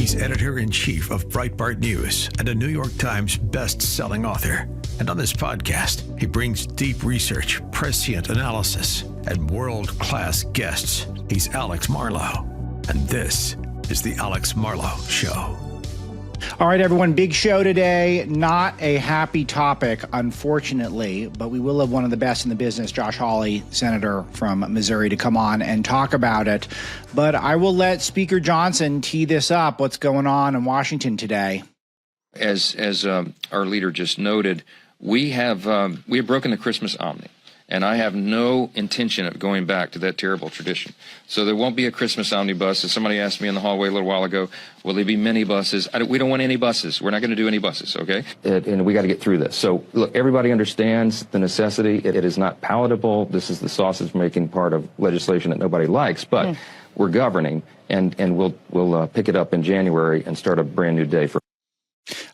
He's editor-in-chief of Breitbart News and a New York Times best-selling author. And on this podcast, he brings deep research, prescient analysis, and world-class guests. He's Alex Marlow, and this is the Alex Marlow Show. All right, everyone, big show today. Not a happy topic, unfortunately, but we will have one of the best in the business, Josh Hawley, Senator from Missouri, to come on and talk about it. But I will let Speaker Johnson tee this up, what's going on in Washington today. As our leader just noted, we have broken the Christmas omni. And I have no intention of going back to that terrible tradition. So there won't be a Christmas omnibus. As somebody asked me in the hallway a little while ago, will there be many buses? We don't want any buses. We're not going to do any buses, okay? And we got to get through this. So, look, everybody understands the necessity. It is not palatable. This is the sausage-making part of legislation that nobody likes. But we're governing, and we'll pick it up in January and start a brand-new day for.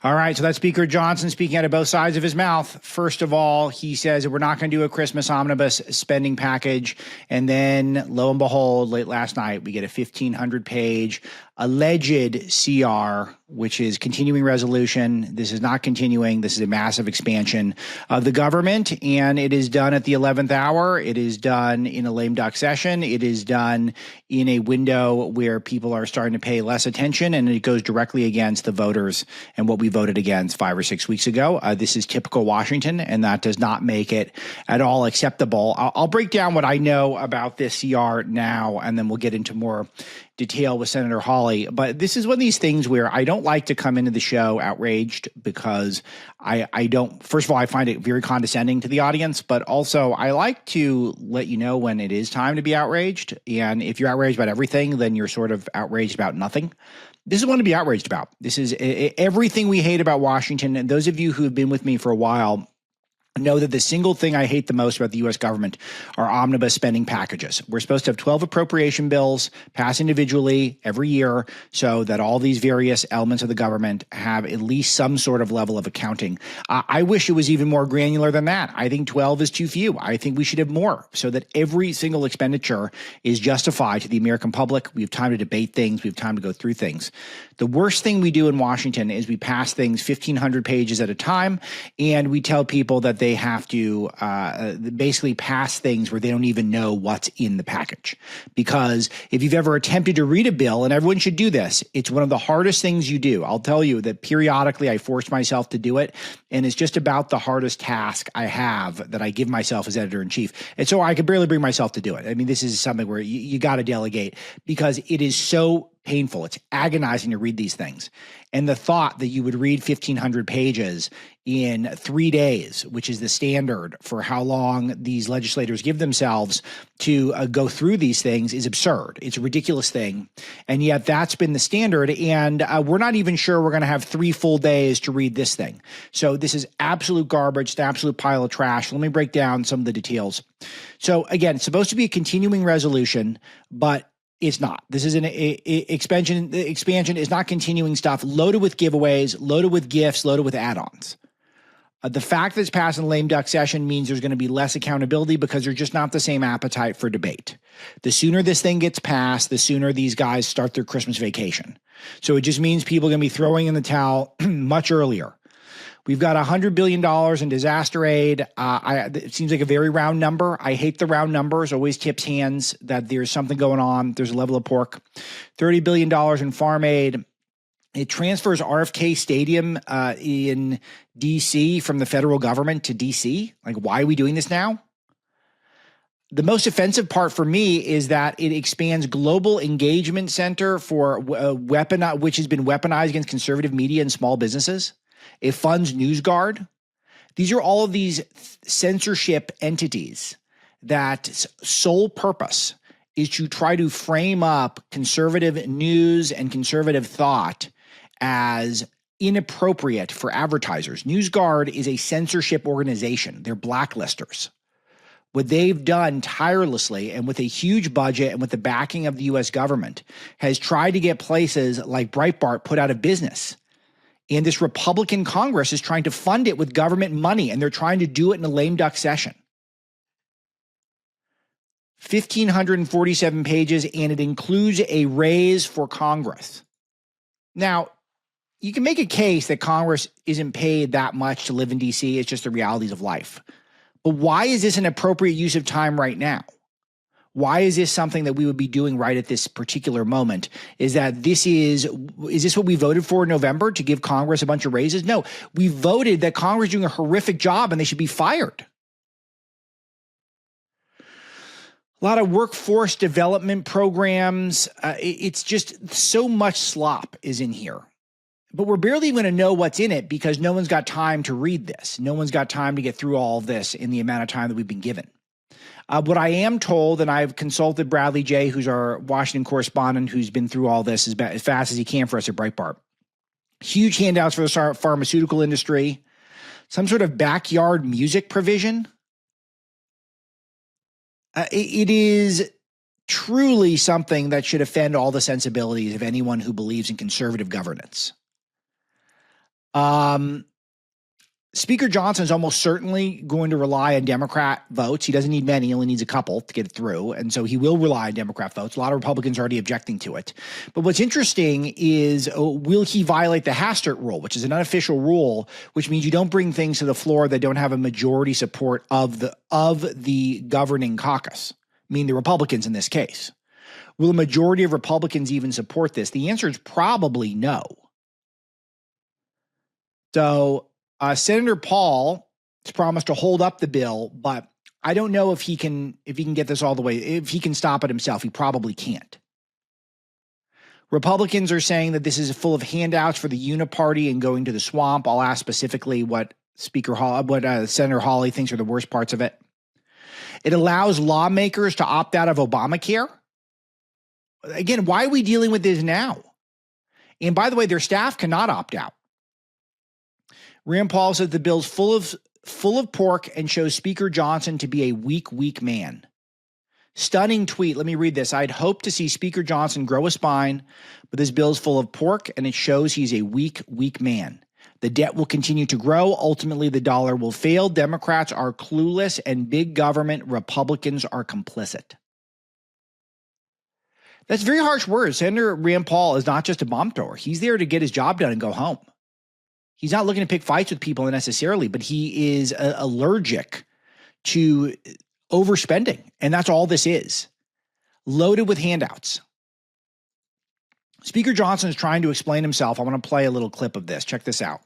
All right, so that's Speaker Johnson speaking out of both sides of his mouth. First of all, he says that we're not going to do a Christmas omnibus spending package. And then, lo and behold, late last night, we get a 1,500-page alleged CR, which is continuing resolution. This is not continuing. This is a massive expansion of the government, and it is done at the 11th hour. It is done in a lame duck session. It is done in a window where people are starting to pay less attention, and it goes directly against the voters and what we voted against 5 or 6 weeks ago. This is typical Washington, and that does not make it at all acceptable. I'll break down what I know about this CR now, and then we'll get into more detail with Senator Hawley. But this is one of these things where I don't like to come into the show outraged because I don't, first of all, I find it very condescending to the audience, but also I like to let you know when it is time to be outraged. And if you're outraged about everything, then you're sort of outraged about nothing. This is one to be outraged about. This is everything we hate about Washington. And those of you who have been with me for a while know that the single thing I hate the most about the U.S. government are omnibus spending packages. We're supposed to have 12 appropriation bills passed individually every year so that all these various elements of the government have at least some sort of level of accounting. I wish it was even more granular than that. I think 12 is too few. I think we should have more so that every single expenditure is justified to the American public. We have time to debate things. We have time to go through things. The worst thing we do in Washington is we pass things 1,500 pages at a time, and we tell people that they have to basically pass things where they don't even know what's in the package. Because if you've ever attempted to read a bill, and everyone should do this, it's one of the hardest things you do. I'll tell you that periodically I force myself to do it, and it's just about the hardest task I have that I give myself as editor-in-chief. And so I could barely bring myself to do it. I mean, this is something where you got to delegate because it is so painful. It's agonizing to read these things. And the thought that you would read 1,500 pages in 3 days, which is the standard for how long these legislators give themselves to go through these things, is absurd. It's a ridiculous thing. And yet that's been the standard. And we're not even sure we're going to have 3 full days to read this thing. So this is absolute garbage. It's an absolute pile of trash. Let me break down some of the details. So again, it's supposed to be a continuing resolution, but it's not. This is an expansion. The expansion is not continuing stuff, loaded with giveaways, loaded with gifts, loaded with add-ons. The fact that it's passed in a lame duck session means there's going to be less accountability because there's just not the same appetite for debate. The sooner this thing gets passed, the sooner these guys start their Christmas vacation. So it just means people are going to be throwing in the towel much earlier. We've got $100 billion in disaster aid. It seems like a very round number. I hate the round numbers. Always tips hands that there's something going on. There's a level of pork. $30 billion in farm aid. It transfers RFK Stadium in D.C. from the federal government to D.C. Like, why are we doing this now? The most offensive part for me is that it expands Global Engagement Center for which has been weaponized against conservative media and small businesses. It funds NewsGuard. These are all of these censorship entities that sole purpose is to try to frame up conservative news and conservative thought as inappropriate for advertisers. NewsGuard is a censorship organization. They're blacklisters. What they've done tirelessly and with a huge budget and with the backing of the U.S. government has tried to get places like Breitbart put out of business. And this Republican Congress is trying to fund it with government money, and they're trying to do it in a lame duck session. 1,547 pages, and it includes a raise for Congress. Now, you can make a case that Congress isn't paid that much to live in D.C. It's just the realities of life. But why is this an appropriate use of time right now? Why is this something that we would be doing right at this particular moment? Is this what we voted for in November, to give Congress a bunch of raises? No, we voted that Congress is doing a horrific job and they should be fired. A lot of workforce development programs. It's just so much slop is in here. But we're barely going to know what's in it because no one's got time to read this. No one's got time to get through all of this in the amount of time that we've been given. What I am told, and I've consulted Bradley Jay, who's our Washington correspondent, who's been through all this as fast as he can for us at Breitbart. Huge handouts for the pharmaceutical industry, some sort of backyard music provision. It is truly something that should offend all the sensibilities of anyone who believes in conservative governance. Speaker Johnson is almost certainly going to rely on Democrat votes. He doesn't need many, he only needs a couple to get it through. And so he will rely on Democrat votes. A lot of Republicans are already objecting to it. But what's interesting is, will he violate the Hastert rule, which is an unofficial rule, which means you don't bring things to the floor that don't have a majority support of the governing caucus, meaning the Republicans in this case. Will a majority of Republicans even support this? The answer is probably no. So Senator Paul has promised to hold up the bill, but I don't know if he can get this all the way. If he can stop it himself, he probably can't. Republicans are saying that this is full of handouts for the uniparty and going to the swamp. I'll ask specifically what Senator Hawley thinks are the worst parts of it. It allows lawmakers to opt out of Obamacare. Again, why are we dealing with this now? And by the way, their staff cannot opt out. Rand Paul said the bill's full of pork and shows Speaker Johnson to be a weak man. Stunning tweet. Let me read this. I'd hope to see Speaker Johnson grow a spine, but this bill's full of pork and it shows he's a weak man. The debt will continue to grow. Ultimately, the dollar will fail. Democrats are clueless and big government Republicans are complicit. That's very harsh words. Senator Rand Paul is not just a bomb thrower. He's there to get his job done and go home. He's not looking to pick fights with people necessarily, but he is allergic to overspending. And that's all this is. Loaded with handouts. Speaker Johnson is trying to explain himself. I want to play a little clip of this. Check this out.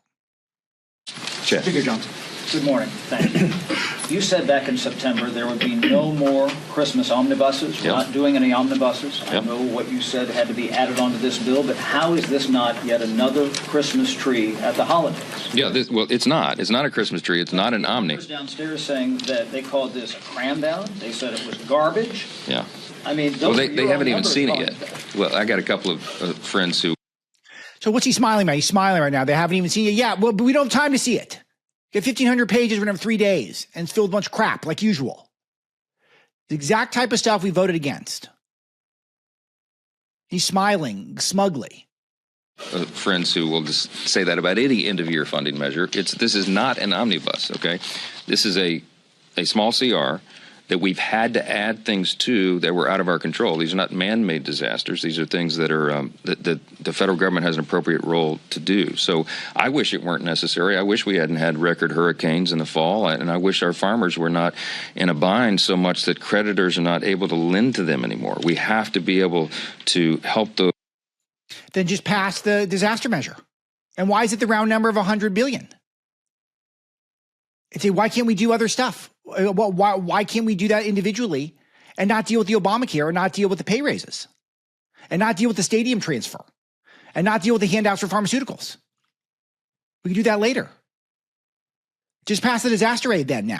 Check. Speaker Johnson. Good morning. Thank you. You said back in September there would be no more Christmas omnibuses. We're not doing any omnibuses. I know what you said had to be added onto this bill, but how is this not yet another Christmas tree at the holidays? Yeah, it's not. It's not a Christmas tree. It's not an omni. I was downstairs saying that they called this a cram down. They said it was garbage. Yeah. I mean, they haven't even seen it yet. Well, I got a couple of friends who. So what's he smiling about? He's smiling right now. They haven't even seen it. Yeah, well, but we don't have time to see it. Get 1,500 pages, we're going to have 3 days, and it's filled with a bunch of crap, like usual. The exact type of stuff we voted against. He's smiling smugly. Friends who will just say that about any end-of-year funding measure. This is not an omnibus, okay? This is a small CR that we've had to add things to that were out of our control. These are not man-made disasters. These are things that are that the federal government has an appropriate role to do. So I wish it weren't necessary. I wish we hadn't had record hurricanes in the fall, and I wish our farmers were not in a bind so much that creditors are not able to lend to them anymore. We have to be able to help those. Then just pass the disaster measure. And why is it the round number of $100 billion? And say, why can't we do other stuff? Why can't we do that individually and not deal with the Obamacare and not deal with the pay raises and not deal with the stadium transfer and not deal with the handouts for pharmaceuticals? We can do that later. Just pass the disaster aid then now.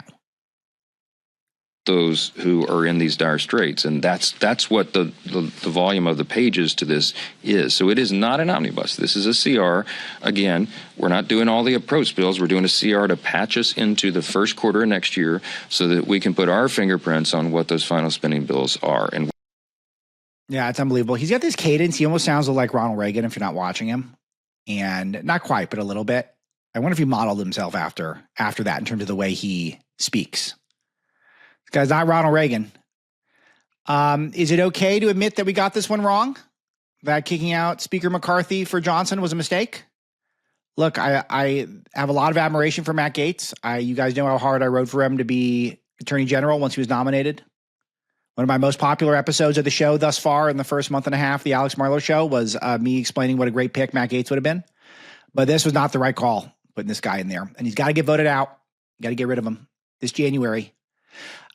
Those who are in these dire straits, and that's what the volume of the pages to this is. So it is not an omnibus. This is a CR. Again, we're not doing all the approach bills. We're doing a CR to patch us into the first quarter of next year so that we can put our fingerprints on what those final spending bills are. And yeah, it's unbelievable. He's got this cadence. He almost sounds like Ronald Reagan if you're not watching him, and not quite, but a little bit. I wonder if he modeled himself after that in terms of the way he speaks. This guy's not Ronald Reagan. Is it okay to admit that we got this one wrong? that kicking out Speaker McCarthy for Johnson was a mistake? Look, I have a lot of admiration for Matt Gaetz. You guys know how hard I wrote for him to be Attorney General once he was nominated. One of my most popular episodes of the show thus far in the first month and a half, the Alex Marlow Show, was me explaining what a great pick Matt Gaetz would have been. But this was not the right call, putting this guy in there. And he's got to get voted out. You got to get rid of him this January.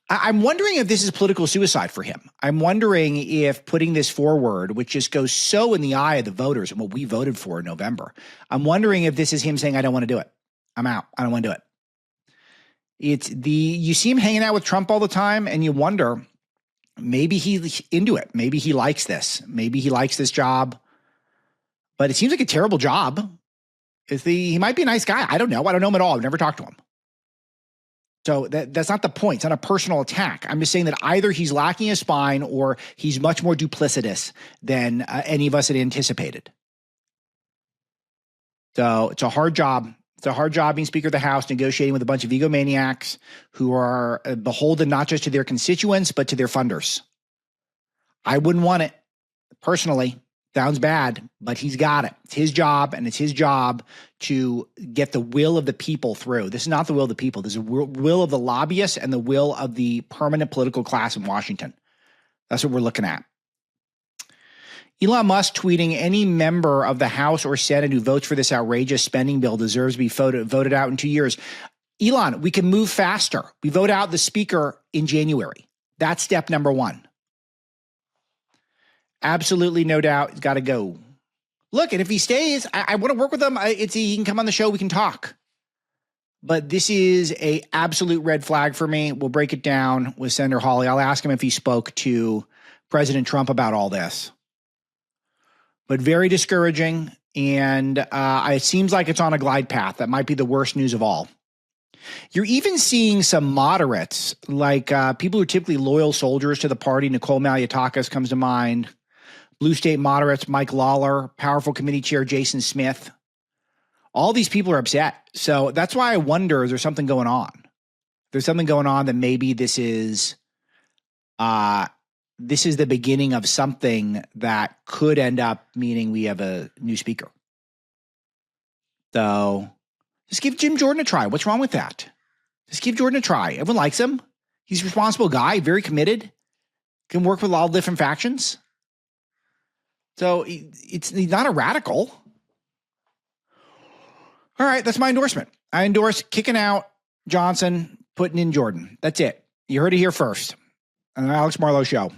I'm wondering if this is political suicide for him. I'm wondering if putting this forward, which just goes so in the eye of the voters and what we voted for in November, I'm wondering if this is him saying, I don't want to do it. I'm out. I don't want to do it. You see him hanging out with Trump all the time and you wonder, maybe he's into it. Maybe he likes this. Maybe he likes this job, but it seems like a terrible job. He might be a nice guy. I don't know. I don't know him at all. I've never talked to him. So that's not the point. It's not a personal attack. I'm just saying that either he's lacking a spine or he's much more duplicitous than any of us had anticipated. So it's a hard job. It's a hard job being Speaker of the House, negotiating with a bunch of egomaniacs who are beholden not just to their constituents, but to their funders. I wouldn't want it personally. Sounds bad, but he's got it. It's his job, and it's his job to get the will of the people through. This is not the will of the people. This is the will of the lobbyists and the will of the permanent political class in Washington. That's what we're looking at. Elon Musk tweeting, any member of the House or Senate who votes for this outrageous spending bill deserves to be voted out in 2 years. Elon, we can move faster. We vote out the speaker in January. That's step number one. Absolutely, no doubt. He's got to go. Look, and if he stays, I want to work with him. He can come on the show. We can talk. But this is a absolute red flag for me. We'll break it down with Senator Hawley. I'll ask him if he spoke to President Trump about all this. But very discouraging. And it seems like it's on a glide path. That might be the worst news of all. You're even seeing some moderates, like people who are typically loyal soldiers to the party. Nicole Maliotakis comes to mind. Blue State moderates, Mike Lawler, powerful committee chair Jason Smith. All these people are upset. So that's why I wonder, is there something going on? There's something going on that maybe this is the beginning of something that could end up meaning we have a new speaker. So just give Jim Jordan a try. What's wrong with that? Just give Jordan a try. Everyone likes him. He's a responsible guy, very committed, can work with all different factions. So he's not a radical. All right, that's my endorsement. I endorse kicking out Johnson, putting in Jordan. That's it. You heard it here first on the Alex Marlow Show.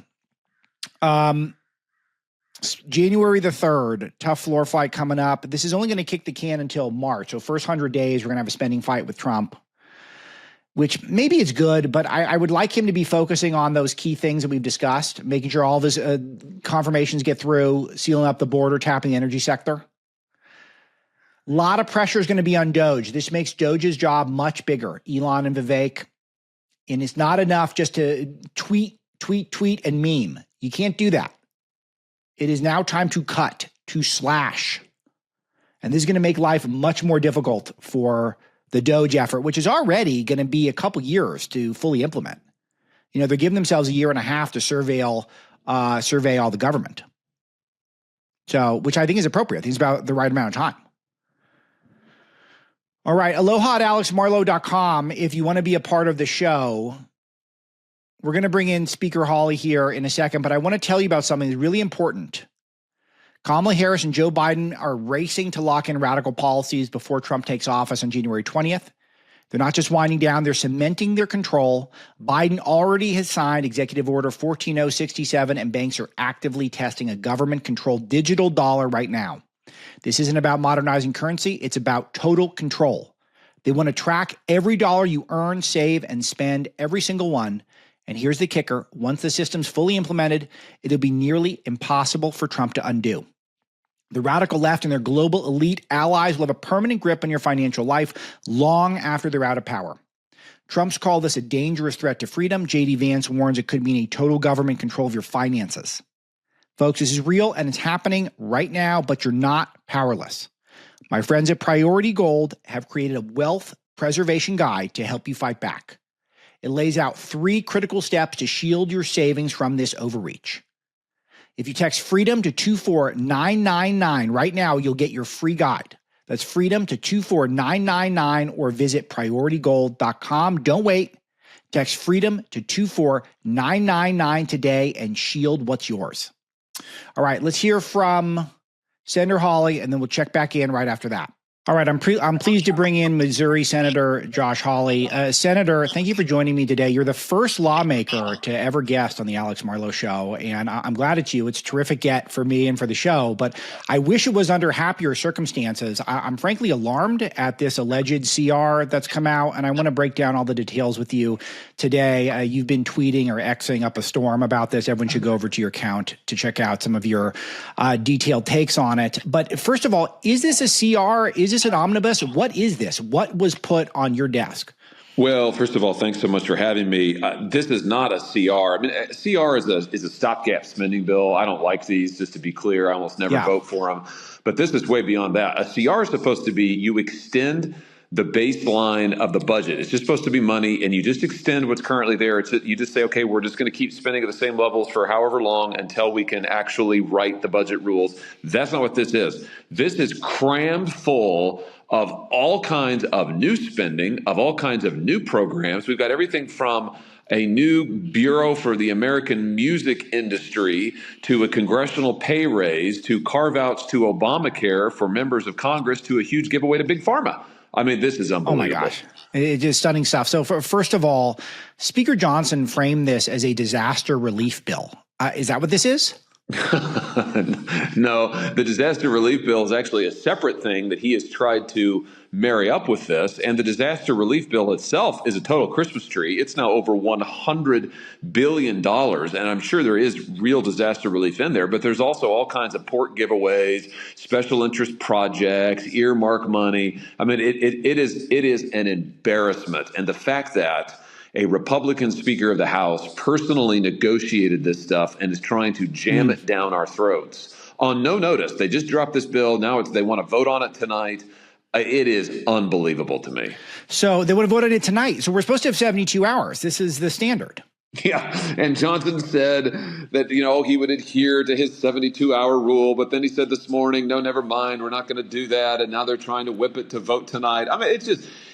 January the 3rd, tough floor fight coming up. This is only going to kick the can until March. So first 100 days, we're going to have a spending fight with Trump, which maybe it's good, but I would like him to be focusing on those key things that we've discussed, making sure all of his confirmations get through, sealing up the border, tapping the energy sector. A lot of pressure is going to be on Doge. This makes Doge's job much bigger, Elon and Vivek. And it's not enough just to tweet, and meme. You can't do that. It is now time to cut, to slash. And this is going to make life much more difficult for the Doge effort, which is already going to be a couple years to fully implement. You know, they're giving themselves a year and a half to survey all the government. So, which I think is appropriate. I think it's about the right amount of time. All right, aloha at alexmarlow.com. If you want to be a part of the show, we're going to bring in Speaker Hawley here in a second, but I want to tell you about something that's really important. Kamala Harris and Joe Biden are racing to lock in radical policies before Trump takes office on January 20th. They're not just winding down, they're cementing their control. Biden already has signed Executive Order 14067, and banks are actively testing a government-controlled digital dollar right now. This isn't about modernizing currency, it's about total control. They want to track every dollar you earn, save, and spend, every single one. And here's the kicker. Once the system's fully implemented, it'll be nearly impossible for Trump to undo. The radical left and their global elite allies will have a permanent grip on your financial life long after they're out of power. Trump's called this a dangerous threat to freedom. J.D. Vance warns it could mean a total government control of your finances. Folks, this is real and it's happening right now, but you're not powerless. My friends at Priority Gold have created a wealth preservation guide to help you fight back. It lays out 3 critical steps to shield your savings from this overreach. If you text freedom to 24999 right now, you'll get your free guide. That's freedom to 24999 or visit prioritygold.com. Don't wait. Text freedom to 24999 today and shield what's yours. All right, let's hear from Senator Hawley, and then we'll check back in right after that. All right, I'm pleased to bring in Missouri Senator Josh Hawley. Senator, thank you for joining me today. You're the first lawmaker to ever guest on the Alex Marlow Show, and I'm glad it's you. It's a terrific get for me and for the show, but I wish it was under happier circumstances. I'm frankly alarmed at this alleged CR that's come out, and I want to break down all the details with you today. You've been tweeting or Xing up a storm about this. Everyone should go over to your account to check out some of your detailed takes on it. But first of all, is this a CR? Is this an omnibus? What is this? What was put on your desk? Well, first of all, thanks so much for having me. This is not a CR. I mean, a CR is a stopgap spending bill. I don't like these, just to be clear. I almost never vote for them. But this is way beyond that. A CR is supposed to be you extend the baseline of the budget. It's just supposed to be money, and you just extend what's currently there. You just say, okay, we're just going to keep spending at the same levels for however long until we can actually write the budget rules. That's not what this is. This is crammed full of all kinds of new spending, of all kinds of new programs. We've got everything from a new bureau for the American music industry to a congressional pay raise to carve-outs to Obamacare for members of Congress to a huge giveaway to Big Pharma. I mean, this is unbelievable. Oh, my gosh. It's just stunning stuff. So first of all, Speaker Johnson framed this as a disaster relief bill. Is that what this is? No, the disaster relief bill is actually a separate thing that he has tried to marry up with this. And the disaster relief bill itself is a total Christmas tree. It's now over $100 billion. And I'm sure there is real disaster relief in there, but there's also all kinds of port giveaways, special interest projects, earmark money. I mean, it is an embarrassment. And the fact that a Republican Speaker of the House personally negotiated this stuff and is trying to jam it down our throats on no notice. They just dropped this bill. Now they want to vote on it tonight. It is unbelievable to me. So they would have voted it tonight. So we're supposed to have 72 hours. This is the standard. Yeah, and Johnson said that, he would adhere to his 72-hour rule, but then he said this morning, no, never mind, we're not going to do that, and now they're trying to whip it to vote tonight. I mean, it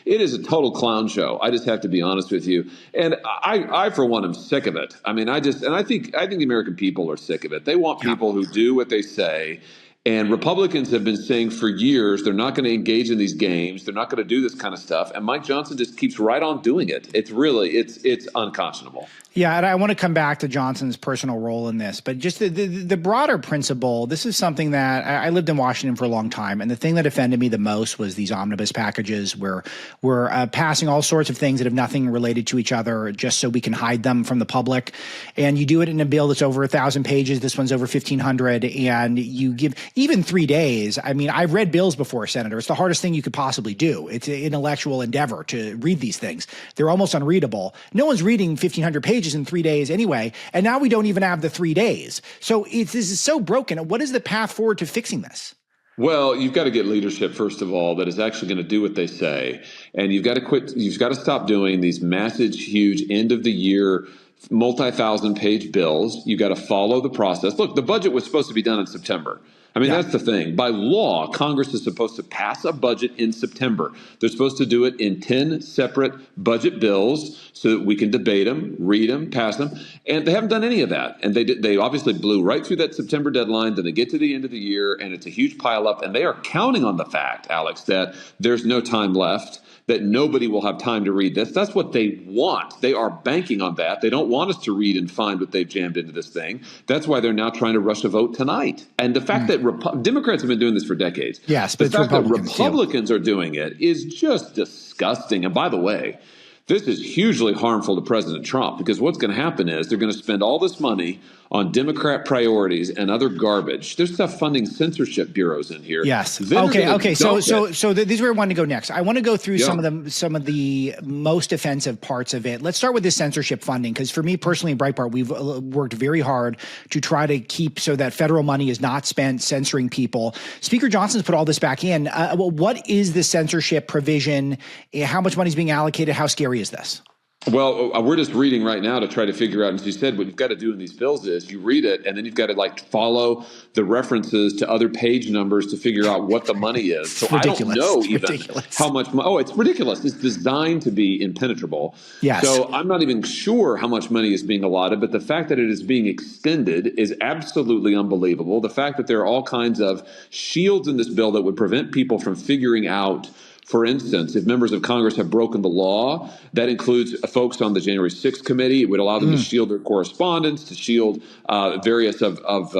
is a total clown show. I just have to be honest with you, and I for one, am sick of it. I mean, I think the American people are sick of it. They want people who do what they say. And Republicans have been saying for years they're not going to engage in these games. They're not going to do this kind of stuff. And Mike Johnson just keeps right on doing it. It's unconscionable. Yeah, and I want to come back to Johnson's personal role in this, but just the broader principle, this is something that I lived in Washington for a long time, and the thing that offended me the most was these omnibus packages where we're passing all sorts of things that have nothing related to each other just so we can hide them from the public. And you do it in a bill that's over 1,000 pages. This one's over 1,500, and you give even 3 days. I mean, I've read bills before, Senator. It's the hardest thing you could possibly do. It's an intellectual endeavor to read these things. They're almost unreadable. No one's reading 1,500 pages in 3 days anyway, and now we don't even have the 3 days. So this is so broken. What is the path forward to fixing this? Well, you've got to get leadership, first of all, that is actually going to do what they say. And you've got to quit. You've got to stop doing these massive, huge end of the year, multi-thousand page bills. You've got to follow the process. Look, the budget was supposed to be done in September. I mean, that's the thing. By law, Congress is supposed to pass a budget in September. They're supposed to do it in 10 separate budget bills so that we can debate them, read them, pass them. And they haven't done any of that. And they obviously blew right through that September deadline. Then they get to the end of the year, and it's a huge pileup. And they are counting on the fact, Alex, that there's no time left, that nobody will have time to read this. That's what they want. They are banking on that. They don't want us to read and find what they've jammed into this thing. That's why they're now trying to rush a vote tonight. And the fact that Democrats have been doing this for decades. Yes, but the fact that Republicans are doing it is just disgusting. And by the way, this is hugely harmful to President Trump, because what's going to happen is they're going to spend all this money on Democrat priorities and other garbage. There's stuff funding censorship bureaus in here. Yes. Okay. So these are where I want to go next. I want to go through some of the most offensive parts of it. Let's start with the censorship funding, because for me personally in Breitbart, we've worked very hard to try to keep so that federal money is not spent censoring people. Speaker Johnson's put all this back in. Well, what is the censorship provision? How much money is being allocated? How scary is this? Well, we're just reading right now to try to figure out, and as you said, what you've got to do in these bills is you read it, and then you've got to like follow the references to other page numbers to figure out what the money is. So I don't know even how much. Oh, it's ridiculous. It's designed to be impenetrable. Yes. So I'm not even sure how much money is being allotted, but the fact that it is being extended is absolutely unbelievable. The fact that there are all kinds of shields in this bill that would prevent people from figuring out. For instance, if members of Congress have broken the law, that includes folks on the January 6th committee. It would allow them to shield their correspondence, to shield various of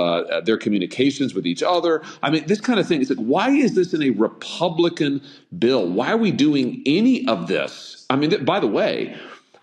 their communications with each other. I mean, this kind of thing. It's like, why is this in a Republican bill? Why are we doing any of this? I mean, by the way,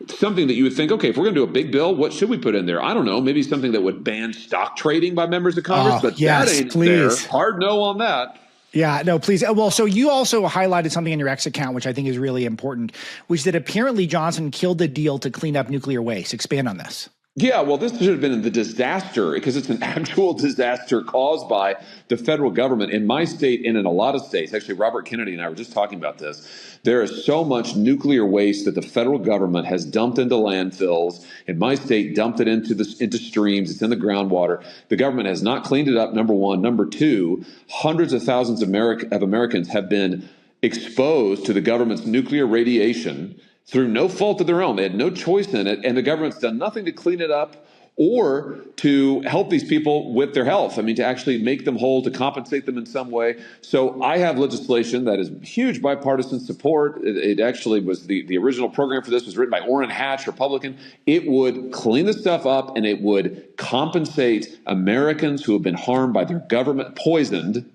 something that you would think, okay, if we're going to do a big bill, what should we put in there? I don't know. Maybe something that would ban stock trading by members of Congress, but that ain't there. Hard no on that. Yeah, no, please. Well, so you also highlighted something in your X account, which I think is really important, which is that apparently Johnson killed the deal to clean up nuclear waste. Expand on this. Yeah, well, this should have been the disaster because it's an actual disaster caused by the federal government in my state and in a lot of states. Actually, Robert Kennedy and I were just talking about this. There is so much nuclear waste that the federal government has dumped into landfills. In my state, dumped it into streams. It's in the groundwater. The government has not cleaned it up, number one. Number two, hundreds of thousands of Americans have been exposed to the government's nuclear radiation through no fault of their own. They had no choice in it, and the government's done nothing to clean it up or to help these people with their health. I mean, to actually make them whole, to compensate them in some way. So I have legislation that is huge bipartisan support. It actually was the original program for this was written by Orrin Hatch, Republican. It would clean the stuff up, and it would compensate Americans who have been harmed by their government, poisoned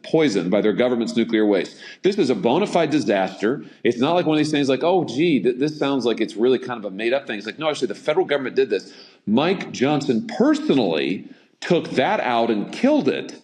by their government's nuclear waste. This is a bona fide disaster. It's not like one of these things like, oh, gee, this sounds like it's really kind of a made up thing. It's like, no, actually, the federal government did this. Mike Johnson personally took that out and killed it.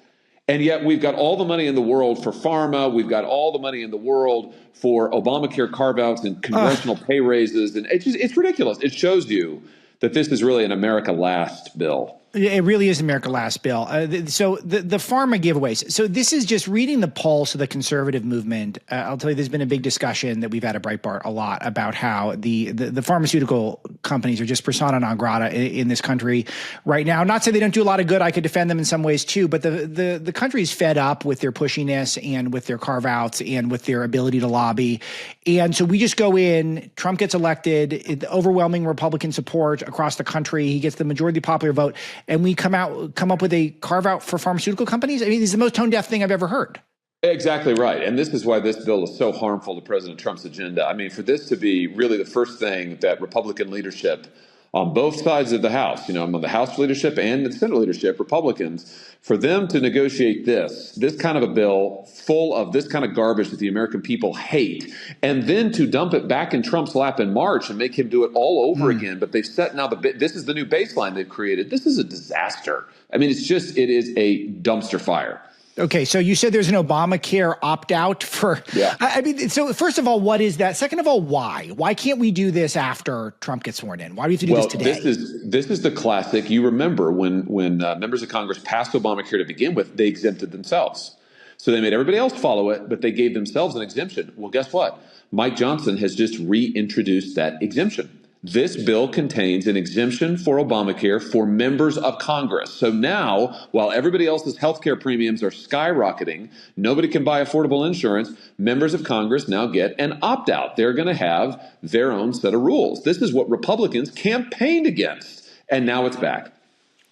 And yet we've got all the money in the world for pharma. We've got all the money in the world for Obamacare carve-outs and congressional pay raises. And it's ridiculous. It shows you that this is really an America Last bill. It really is America Last bill. So the pharma giveaways. So this is just reading the pulse of the conservative movement. I'll tell you, there's been a big discussion that we've had at Breitbart a lot about how the pharmaceutical companies are just persona non grata in this country right now. Not say they don't do a lot of good. I could defend them in some ways too, but the country is fed up with their pushiness and with their carve outs and with their ability to lobby. And so we just go in, Trump gets elected, overwhelming Republican support across the country. He gets the majority of the popular vote. And we come up with a carve out for pharmaceutical companies. I mean, it's the most tone deaf thing I've ever heard. Exactly right. And this is why this bill is so harmful to President Trump's agenda. I mean, for this to be really the first thing that Republican leadership on both sides of the House, on the House leadership and the Senate leadership, Republicans, for them to negotiate this kind of a bill full of this kind of garbage that the American people hate, and then to dump it back in Trump's lap in March and make him do it all over again. But they've set now this is the new baseline they've created. This is a disaster. I mean, it is a dumpster fire. Okay, so you said there's an Obamacare opt-out for I mean, so first of all, what is that? Second of all, why? Why can't we do this after Trump gets sworn in? Why do we have to do this today? This is the classic. You remember when members of Congress passed Obamacare to begin with, they exempted themselves. So they made everybody else follow it, but they gave themselves an exemption. Well, guess what? Mike Johnson has just reintroduced that exemption. This bill contains an exemption for Obamacare for members of Congress. So now, while everybody else's health care premiums are skyrocketing, nobody can buy affordable insurance, members of Congress now get an opt-out. They're going to have their own set of rules. This is what Republicans campaigned against, and now it's back.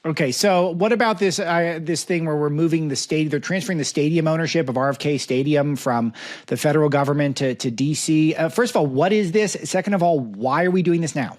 Okay, so what about this thing where we're moving they're transferring the stadium ownership of RFK Stadium from the federal government to D.C.? First of all, what is this? Second of all, why are we doing this now?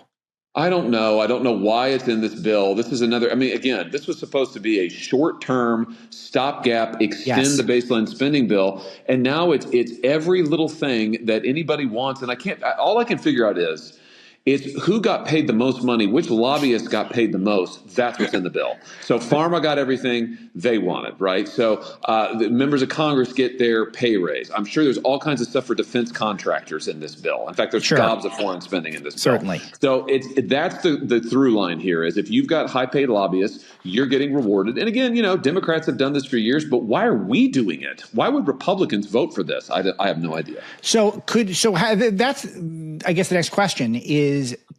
I don't know. I don't know why it's in this bill. This is another, again, this was supposed to be a short-term stopgap, extend the baseline spending bill. And now it's every little thing that anybody wants. And all I can figure out is, it's who got paid the most money, which lobbyist got paid the most. That's what's in the bill. So pharma got everything they wanted, right? So the members of Congress get their pay raise. I'm sure there's all kinds of stuff for defense contractors in this bill. In fact, there's gobs of foreign spending in this bill. Certainly. So that's the through line here is if you've got high paid lobbyists, you're getting rewarded. And again, Democrats have done this for years, but why are we doing it? Why would Republicans vote for this? I have no idea. So that's, I guess the next question is,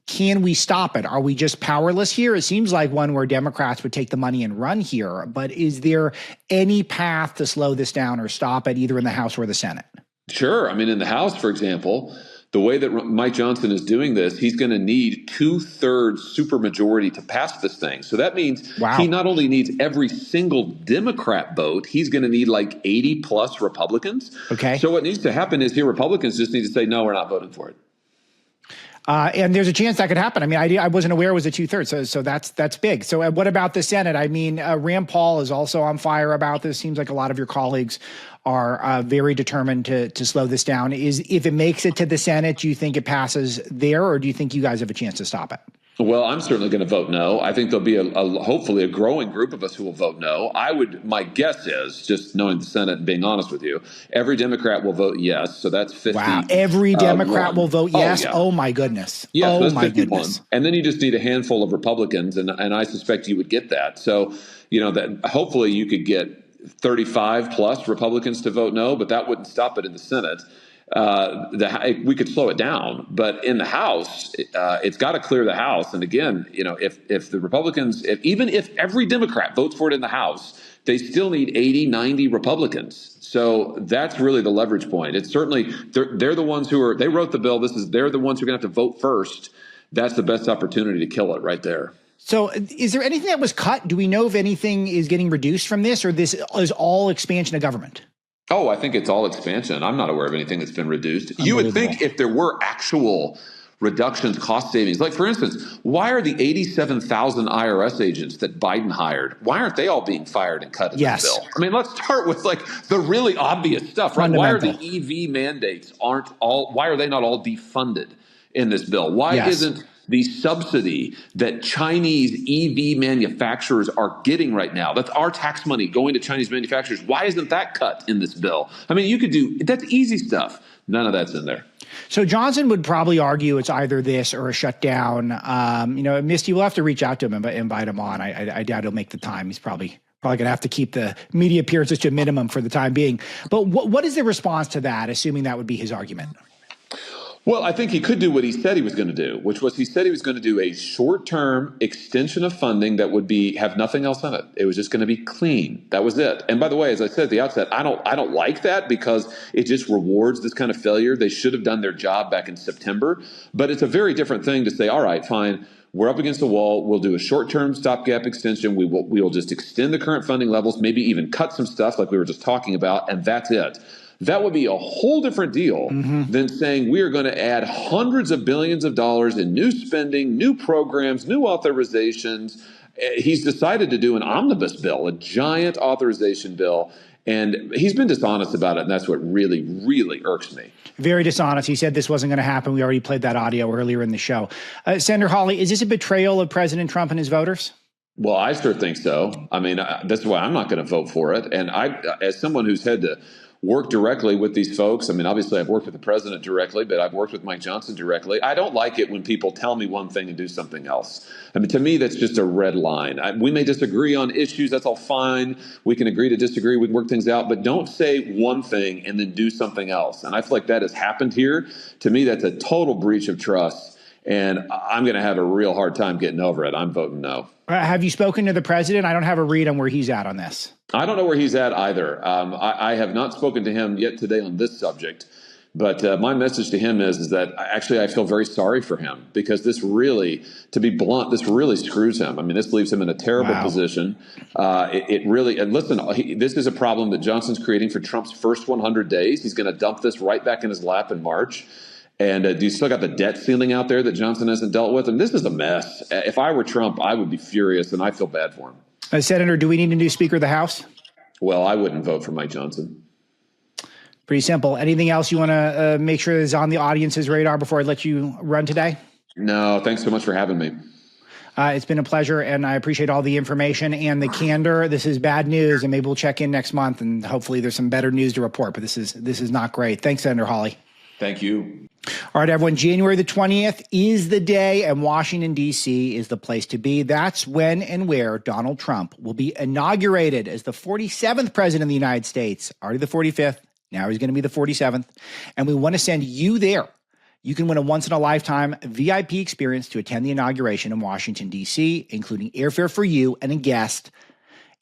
can we stop it? Are we just powerless here? It seems like one where Democrats would take the money and run here, but is there any path to slow this down or stop it, either in the House or the Senate? Sure. I mean, in the House, for example, the way that Mike Johnson is doing this, he's going to need 2/3 supermajority to pass this thing. So that means he not only needs every single Democrat vote, he's going to need like 80 plus Republicans. Okay. So what needs to happen is Republicans just need to say, no, we're not voting for it. And there's a chance that could happen. I mean, I wasn't aware it was a 2/3, so that's big. So what about the Senate? I mean, Rand Paul is also on fire about this. Seems like a lot of your colleagues are very determined to slow this down. If it makes it to the Senate, do you think it passes there, or do you think you guys have a chance to stop it? Well, I'm certainly going to vote no. I think there'll be hopefully a growing group of us who will vote no. My guess is, just knowing the Senate and being honest with you, every Democrat will vote yes. So that's 50. Wow, every Democrat will vote yes? Oh my goodness. Yes, oh that's my 51. Goodness. And then you just need a handful of Republicans, and I suspect you would get that. So, that hopefully you could get 35 plus Republicans to vote no, but that wouldn't stop it in the Senate. We could slow it down, but in the House, it's got to clear the House. And again, if the Republicans, even if every Democrat votes for it in the House, they still need 80, 90 Republicans. So that's really the leverage point. It's certainly, they're the ones they wrote the bill. They're the ones who are going to have to vote first. That's the best opportunity to kill it right there. So is there anything that was cut? Do we know if anything is getting reduced from this, or this is all expansion of government? Oh, I think it's all expansion. I'm not aware of anything that's been reduced. You would think if there were actual reductions, cost savings, like for instance, why are the 87,000 IRS agents that Biden hired, why aren't they all being fired and cut in this bill? I mean, let's start with like the really obvious stuff, right? Why are the EV mandates why are they not all defunded in this bill? Why isn't the subsidy that Chinese EV manufacturers are getting right now, that's our tax money going to Chinese manufacturers, why isn't that cut in this bill? I mean, that's easy stuff. None of that's in there. So Johnson would probably argue it's either this or a shutdown. Misty, we'll have to reach out to him and invite him on. I doubt he'll make the time. He's probably going to have to keep the media appearances to a minimum for the time being. But what is the response to that, assuming that would be his argument? Well, I think he could do what he said he was going to do, which was he said he was going to do a short-term extension of funding that would have nothing else in it. It was just going to be clean. That was it. And by the way, as I said at the outset, I don't like that because it just rewards this kind of failure. They should have done their job back in September. But it's a very different thing to say, all right, fine, we're up against the wall. We'll do a short-term stopgap extension. We will just extend the current funding levels, maybe even cut some stuff like we were just talking about, and that's it. That would be a whole different deal than saying we are going to add hundreds of billions of dollars in new spending, new programs, new authorizations. He's decided to do an omnibus bill, a giant authorization bill, and he's been dishonest about it, and that's what really, really irks me. Very dishonest. He said this wasn't going to happen. We already played that audio earlier in the show. Senator Hawley, is this a betrayal of President Trump and his voters? Well, I sure think so. I mean, that's why I'm not going to vote for it. And as someone who's had to work directly with these folks. I mean, obviously I've worked with the president directly, but I've worked with Mike Johnson directly. I don't like it when people tell me one thing and do something else. I mean, to me, that's just a red line. We may disagree on issues. That's all fine. We can agree to disagree. We can work things out, but don't say one thing and then do something else. And I feel like that has happened here. To me, that's a total breach of trust. And I'm going to have a real hard time getting over it. I'm voting no. Have you spoken to the president? I don't have a read on where he's at on this. I don't know where he's at either. I have not spoken to him yet today on this subject. But my message to him is that actually I feel very sorry for him because this really, to be blunt, this really screws him. I mean, this leaves him in a terrible position. It really, and listen, this is a problem that Johnson's creating for Trump's first 100 days. He's going to dump this right back in his lap in March. And do you still got the debt ceiling out there that Johnson hasn't dealt with? And this is a mess. If I were Trump, I would be furious, and I feel bad for him. Senator, do we need a new Speaker of the House? Well, I wouldn't vote for Mike Johnson. Pretty simple. Anything else you want to make sure is on the audience's radar before I let you run today? No, thanks so much for having me. It's been a pleasure, and I appreciate all the information and the candor. This is bad news, and maybe we'll check in next month, and hopefully there's some better news to report, but this is not great. Thanks, Senator Hawley. Thank you. All right, everyone, January the 20th is the day, and Washington, D.C. is the place to be. That's when and where Donald Trump will be inaugurated as the 47th president of the United States. Already the 45th. Now he's going to be the 47th. And we want to send you there. You can win a once-in-a-lifetime VIP experience to attend the inauguration in Washington, D.C., including airfare for you and a guest,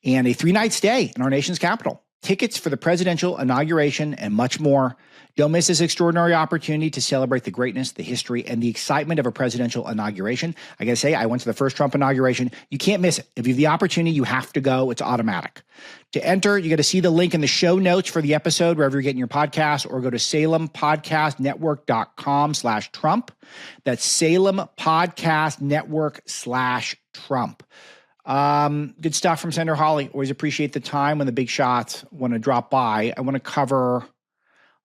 and a 3-night stay in our nation's capital. Tickets for the presidential inauguration and much more. Don't miss this extraordinary opportunity to celebrate the greatness, the history, and the excitement of a presidential inauguration. I got to say, I went to the first Trump inauguration. You can't miss it. If you have the opportunity, you have to go. It's automatic. To enter, you got to see the link in the show notes for the episode, wherever you're getting your podcast, or go to SalemPodcastNetwork.com/Trump. That's SalemPodcastNetwork/Trump. Good stuff from Senator Hawley. Always appreciate the time when the big shots want to drop by. I want to cover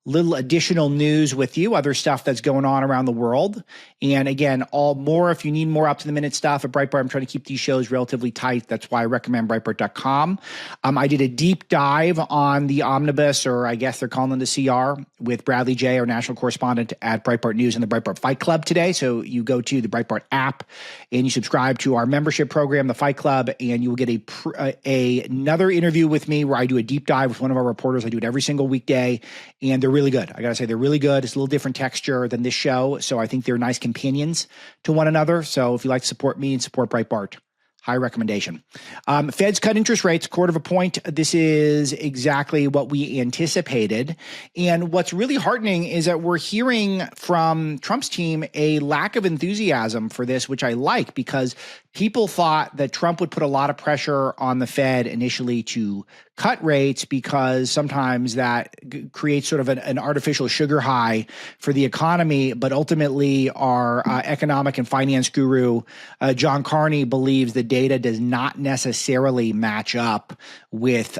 little additional news with you, other stuff that's going on around the world. And again, if you need more up-to-the-minute stuff at Breitbart, I'm trying to keep these shows relatively tight. That's why I recommend Breitbart.com. I did a deep dive on the Omnibus, or I guess they're calling it the CR, with Bradley Jay, our national correspondent at Breitbart News and the Breitbart Fight Club today. So you go to the Breitbart app and you subscribe to our membership program, the Fight Club, and you will get another interview with me where I do a deep dive with one of our reporters. I do it every single weekday, and they're really good. I got to say, they're really good. It's a little different texture than this show, so I think they're nice companions to one another. So if you like to support me and support Breitbart, high recommendation. Feds cut interest rates, quarter of a point. This is exactly what we anticipated. And what's really heartening is that we're hearing from Trump's team a lack of enthusiasm for this, which I like, because people thought that Trump would put a lot of pressure on the Fed initially to cut rates, because sometimes that creates sort of an artificial sugar high for the economy. But ultimately, our economic and finance guru, John Carney, believes the data does not necessarily match up with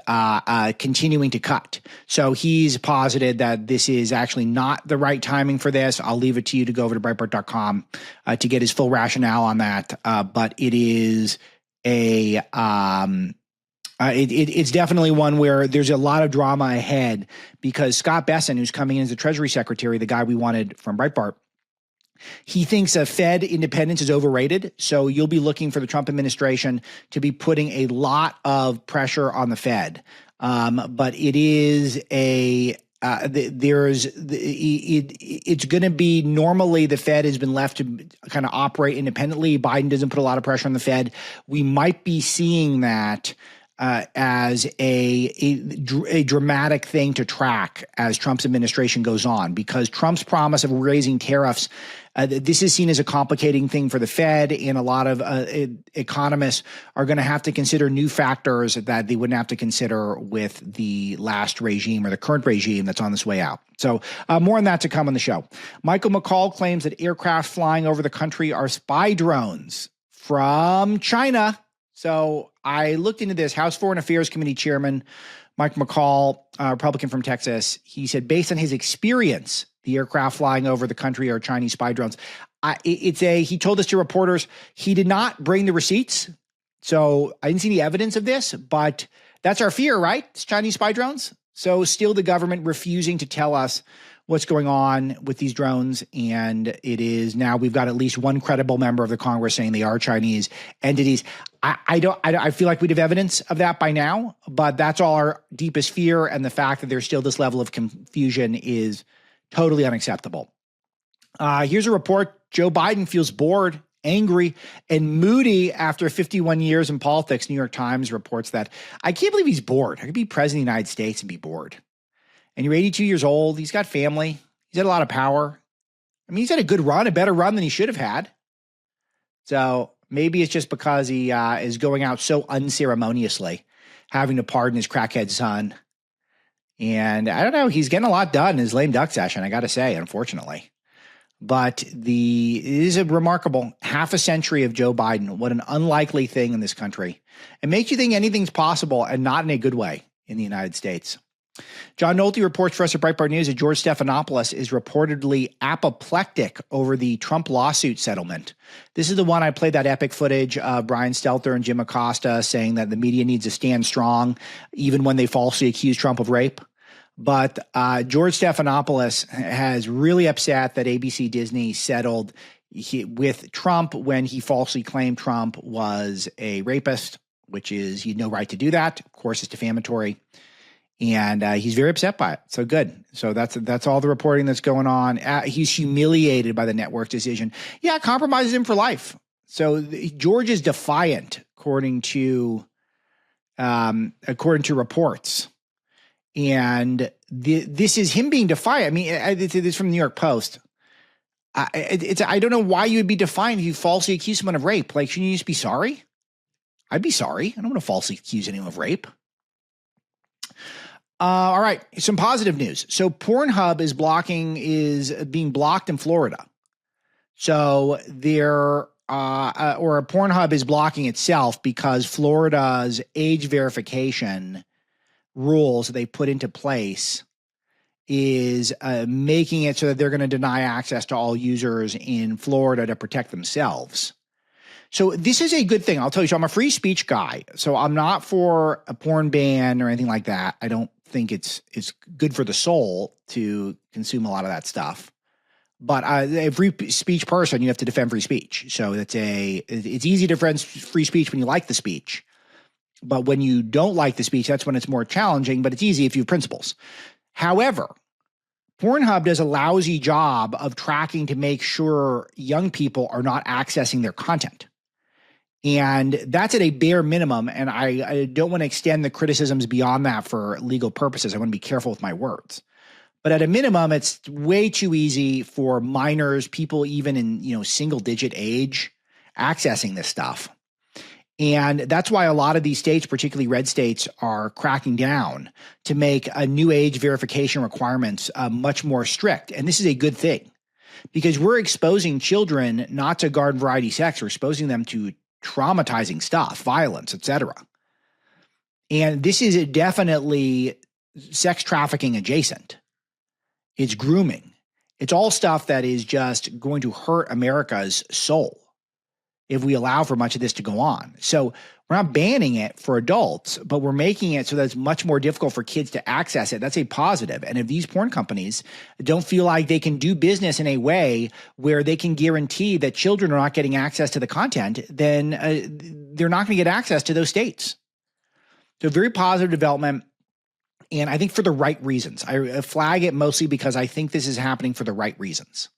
continuing to cut. So he's posited that this is actually not the right timing for this. I'll leave it to you to go over to Breitbart.com to get his full rationale on that. But it is it's definitely one where there's a lot of drama ahead, because Scott Bessent, who's coming in as the Treasury Secretary, the guy we wanted from Breitbart, he thinks Fed independence is overrated. So you'll be looking for the Trump administration to be putting a lot of pressure on the Fed. But it is it's going to be, normally the Fed has been left to kind of operate independently. Biden doesn't put a lot of pressure on the Fed. We might be seeing that as a dramatic thing to track as Trump's administration goes on, because Trump's promise of raising tariffs, this is seen as a complicating thing for the Fed, and a lot of economists are going to have to consider new factors that they wouldn't have to consider with the last regime or the current regime that's on this way out. So more on that to come on the show. Michael McCall claims that aircraft flying over the country are spy drones from China. So I looked into this. House Foreign Affairs Committee Chairman Mike McCall, Republican from Texas, he said, based on his experience, the aircraft flying over the country are Chinese spy drones. He told this to reporters. He did not bring the receipts, so I didn't see any evidence of this, but that's our fear, right? It's Chinese spy drones. So still the government refusing to tell us what's going on with these drones. And it is now, we've got at least one credible member of the Congress saying they are Chinese entities. I feel like we'd have evidence of that by now, but that's all our deepest fear. And the fact that there's still this level of confusion is totally unacceptable. Here's a report. Joe Biden feels bored, angry, and moody after 51 years in politics. New York Times reports that. I can't believe he's bored. I could be president of the United States and be bored. And you're 82 years old. He's got family. He's had a lot of power. I mean, he's had a good run, a better run than he should have had. So maybe it's just because he is going out so unceremoniously, having to pardon his crackhead son. And I don't know, he's getting a lot done in his lame duck session, I got to say, unfortunately. But it is a remarkable half a century of Joe Biden. What an unlikely thing in this country. It makes you think anything's possible, and not in a good way, in the United States. John Nolte reports for us at Breitbart News that George Stephanopoulos is reportedly apoplectic over the Trump lawsuit settlement. This is the one I played that epic footage of Brian Stelter and Jim Acosta saying that the media needs to stand strong even when they falsely accuse Trump of rape. But George Stephanopoulos has really upset that ABC Disney settled with Trump when he falsely claimed Trump was a rapist, which is, he had no right to do that. Of course, it's defamatory. And he's very upset by it. So good. So that's all the reporting that's going on. He's humiliated by the network's decision. Yeah, it compromises him for life. So George is defiant, according to reports. And this is him being defiant. I mean, this is from the New York Post. I don't know why you would be defiant if you falsely accuse someone of rape. Like, shouldn't you just be sorry? I'd be sorry. I don't want to falsely accuse anyone of rape. All right, some positive news. So PornHub is being blocked in Florida. So PornHub is blocking itself because Florida's age verification rules they put into place is making it so that they're going to deny access to all users in Florida to protect themselves. So this is a good thing. I'll tell you, so I'm a free speech guy. So I'm not for a porn ban or anything like that. I don't think it's good for the soul to consume a lot of that stuff. But a free speech person, you have to defend free speech. So it's easy to defend free speech when you like the speech. But when you don't like the speech, that's when it's more challenging, but it's easy if you have principles. However, PornHub does a lousy job of tracking to make sure young people are not accessing their content. And that's at a bare minimum. And I don't want to extend the criticisms beyond that for legal purposes. I want to be careful with my words. But at a minimum, it's way too easy for minors, people even in single digit age, accessing this stuff. And that's why a lot of these states, particularly red states, are cracking down to make a new age verification requirements much more strict. And this is a good thing because we're exposing children not to garden variety sex. We're exposing them to traumatizing stuff, violence, etc. And this is definitely sex trafficking adjacent. It's grooming. It's all stuff that is just going to hurt America's soul if we allow for much of this to go on. So we're not banning it for adults, but we're making it so that it's much more difficult for kids to access it. That's a positive. And if these porn companies don't feel like they can do business in a way where they can guarantee that children are not getting access to the content, then they're not going to get access to those states. So very positive development. And I think for the right reasons. I flag it mostly because I think this is happening for the right reasons.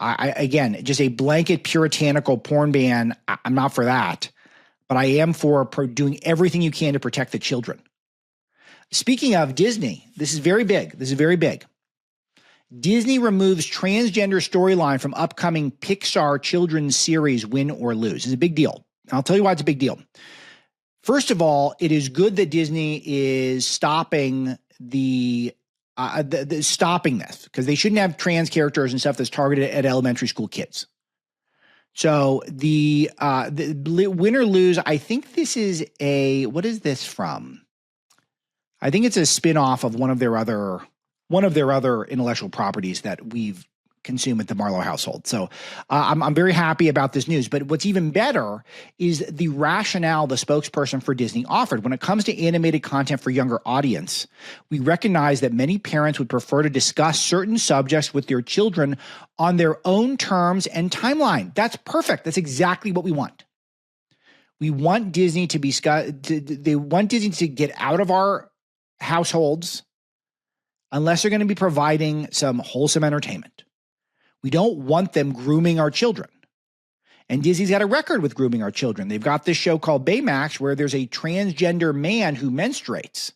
Again, just a blanket puritanical porn ban, I'm not for that. But I am for doing everything you can to protect the children. Speaking of Disney, this is very big. Disney removes transgender storyline from upcoming Pixar children's series Win or Lose. It's a big deal. I'll tell you why it's a big deal. First of all, it is good that Disney is stopping stopping this because they shouldn't have trans characters and stuff that's targeted at elementary school kids. So the Win or Lose, I think this is what is this from? I think it's a spinoff of one of their other intellectual properties that we've consumed at the Marlow household. So I'm very happy about this news. But what's even better is the rationale the spokesperson for Disney offered. When it comes to animated content for younger audience, we recognize that many parents would prefer to discuss certain subjects with their children on their own terms and timeline. That's perfect. That's exactly what we want. We want Disney to they want Disney to get out of our households unless they're going to be providing some wholesome entertainment. We don't want them grooming our children. And Disney's got a record with grooming our children. They've got this show called Baymax where there's a transgender man who menstruates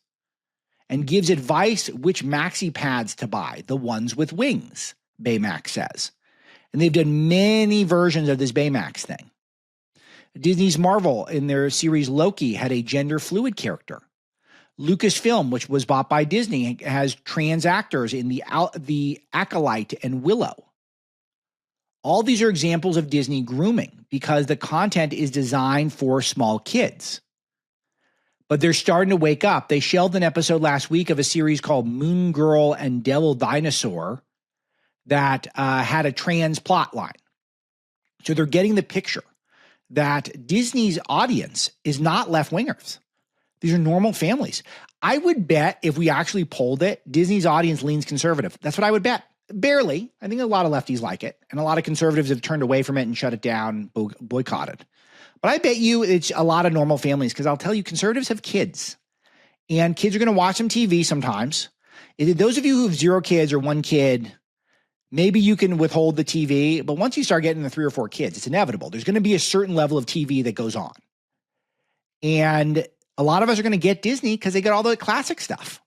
and gives advice which maxi pads to buy, the ones with wings, Baymax says. And they've done many versions of this Baymax thing. Disney's Marvel in their series Loki had a gender fluid character. Lucasfilm, which was bought by Disney, has trans actors in the Acolyte and Willow. All these are examples of Disney grooming because the content is designed for small kids. But they're starting to wake up. They shelved an episode last week of a series called Moon Girl and Devil Dinosaur that had a trans plot line. So they're getting the picture that Disney's audience is not left-wingers. These are normal families. I would bet if we actually polled it, Disney's audience leans conservative. That's what I would bet. Barely. I think a lot of lefties like it, and a lot of conservatives have turned away from it and shut it down, boycotted. But I bet you it's a lot of normal families because I'll tell you, conservatives have kids. And kids are going to watch some TV sometimes. Those of you who have 0 kids or 1 kid, maybe you can withhold the TV. But once you start getting the 3 or 4 kids, it's inevitable. There's going to be a certain level of TV that goes on. And a lot of us are going to get Disney because they got all the classic stuff.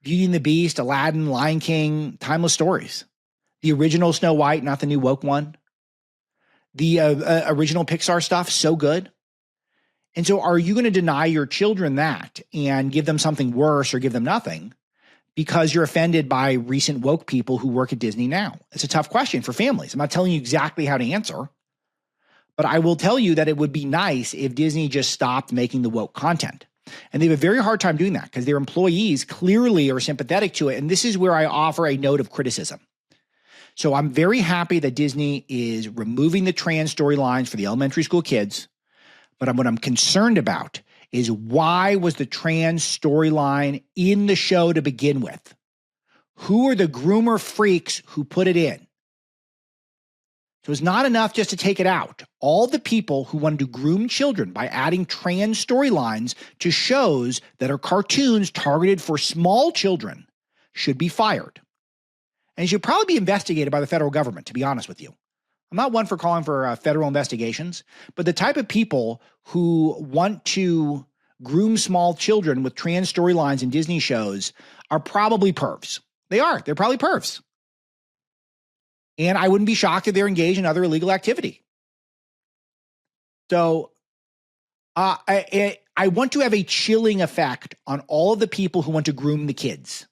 Beauty and the Beast, Aladdin, Lion King, timeless stories. The original Snow White, not the new woke one. The original Pixar stuff, so good. And so are you going to deny your children that and give them something worse or give them nothing because you're offended by recent woke people who work at Disney now? It's a tough question for families. I'm not telling you exactly how to answer, but I will tell you that it would be nice if Disney just stopped making the woke content. And they have a very hard time doing that because their employees clearly are sympathetic to it. And this is where I offer a note of criticism. So I'm very happy that Disney is removing the trans storylines for the elementary school kids. But what I'm concerned about is why was the trans storyline in the show to begin with? Who are the groomer freaks who put it in? So it's not enough just to take it out. All the people who wanted to groom children by adding trans storylines to shows that are cartoons targeted for small children should be fired. And should probably be investigated by the federal government, to be honest with you. I'm not one for calling for federal investigations, but the type of people who want to groom small children with trans storylines in Disney shows are probably pervs. They are. They're probably pervs. And I wouldn't be shocked if they're engaged in other illegal activity. So I want to have a chilling effect on all of the people who want to groom the kids.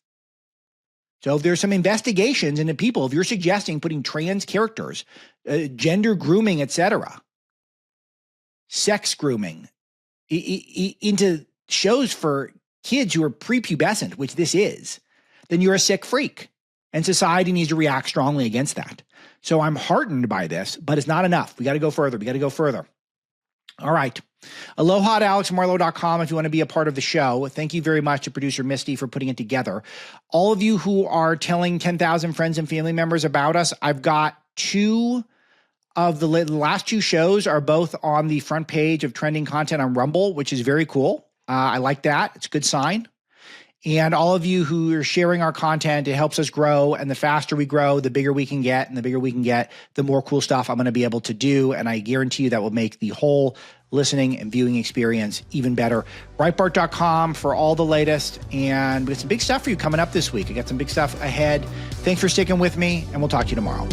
So if there's some investigations into people, if you're suggesting putting trans characters, gender grooming, etc., sex grooming into shows for kids who are prepubescent, which this is, then you're a sick freak. And society needs to react strongly against that. So I'm heartened by this, but it's not enough. We got to go further. All right. Aloha at alexmarlow.com if you want to be a part of the show. Thank you very much to producer Misty for putting it together. All of you who are telling 10,000 friends and family members about us, I've got 2 of the last 2 shows are both on the front page of trending content on Rumble, which is very cool. I like that. It's a good sign. And all of you who are sharing our content, it helps us grow. And the faster we grow, the bigger we can get. And the bigger we can get, the more cool stuff I'm going to be able to do. And I guarantee you that will make the whole listening and viewing experience even better. Breitbart.com for all the latest. And we got some big stuff for you coming up this week. I got some big stuff ahead. Thanks for sticking with me, and we'll talk to you tomorrow.